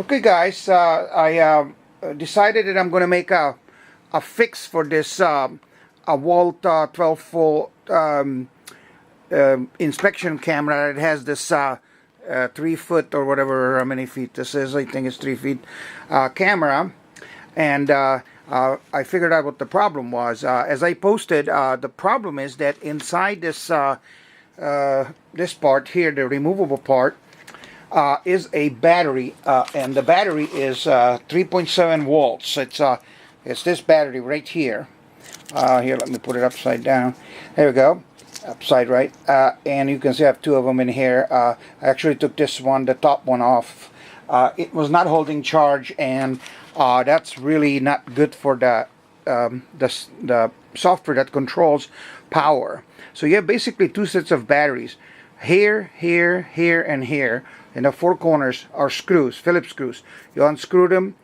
Okay guys, I decided that I'm going to make a fix for this a DeWalt 12-volt inspection camera. It has this 3 foot or whatever, how many feet this is, I think it's 3 feet camera, and I figured out what the problem was. As I posted, the problem is that inside this this part here, the removable part, is a battery, and the battery is 3.7 volts. It's this battery right here. Here, let me put it upside down. There we go, upside right. And you can see I have 2 of them in here. I actually took this one, the top one, off. It was not holding charge, and that's really not good for the software that controls power. So you have basically 2 sets of batteries. Here, here, here, and here. And the 4 corners are screws, Phillips screws. You unscrew them,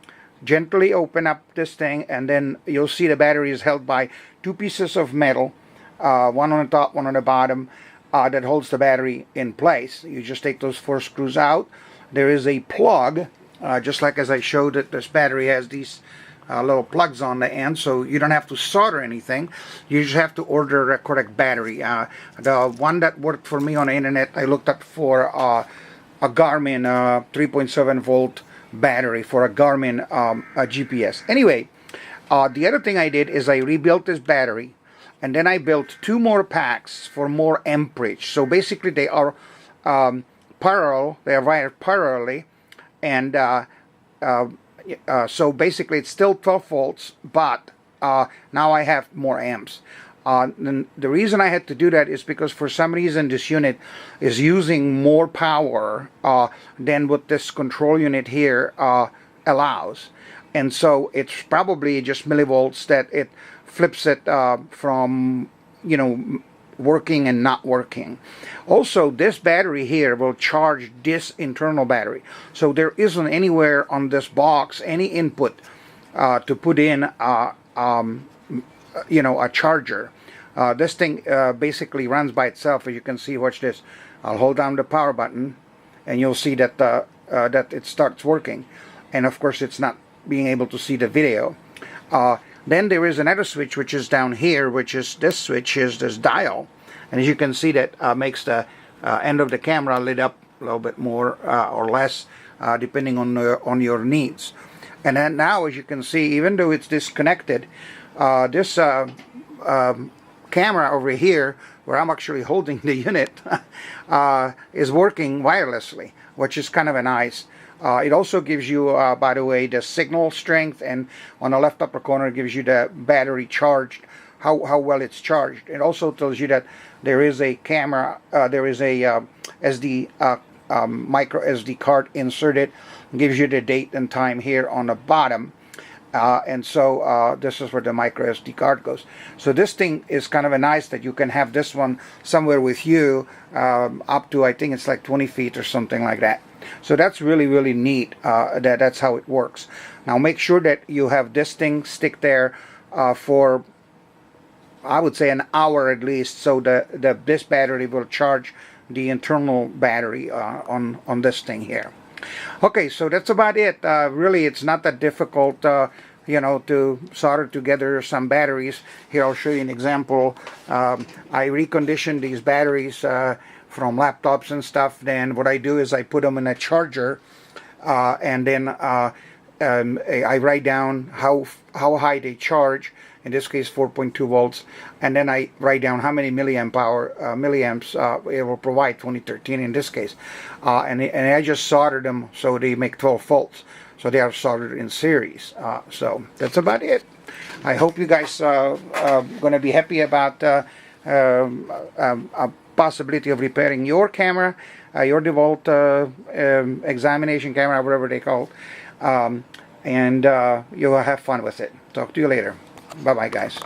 gently open up this thing, and then you'll see the battery is held by 2 pieces of metal, one on the top, one on the bottom, that holds the battery in place. You just take those 4 screws out. There is a plug, just like as I showed that this battery has these little plugs on the end, so you don't have to solder anything. You just have to order a correct battery. The one that worked for me on the internet, I looked up for a Garmin 3.7 volt battery for a Garmin a GPS. Anyway, the other thing I did is I rebuilt this battery, and then I built 2 more packs for more amperage. So basically they are parallel, they are wired parallelly, and so basically it's still 12 volts, but now I have more amps. And the reason I had to do that is because for some reason this unit is using more power than what this control unit here allows. And so it's probably just millivolts that it flips it from, you know, working and not working. Also, this battery here will charge this internal battery. So there isn't anywhere on this box any input to put in you know, a charger. This thing basically runs by itself. As you can see, watch this. I'll hold down the power button, and you'll see that that it starts working. And of course, it's not being able to see the video. Then there is another switch which is down here, which is this switch, is this dial. And as you can see, that makes the end of the camera lit up a little bit more or less, depending on your needs. And then now, as you can see, even though it's disconnected, this camera over here, where I'm actually holding the unit, is working wirelessly, which is kind of a nice. It also gives you, by the way, the signal strength, and on the left upper corner it gives you the battery charged, how well it's charged. It also tells you that there is a camera, there is a SD micro SD card inserted. It gives you the date and time here on the bottom. And so this is where the micro SD card goes. So this thing is kind of a nice that you can have this one somewhere with you, up to, I think it's like 20 feet or something like that. So that's really, really neat. That's how it works. Now make sure that you have this thing stick there for, I would say, an hour at least, so this battery will charge the internal battery on this thing here. Okay, so that's about it. Really, it's not that difficult, you know, to solder together some batteries. Here, I'll show you an example. I reconditioned these batteries from laptops and stuff. Then what I do is I put them in a charger, and then I write down how high they charge. In this case, 4.2 volts, and then I write down how many milliamps it will provide, 2013 in this case, and I just soldered them so they make 12 volts, so they are soldered in series. So that's about it. I hope you guys are going to be happy about a possibility of repairing your camera, your DeWalt examination camera, whatever they call it, and you'll have fun with it. Talk to you later. Bye-bye, guys.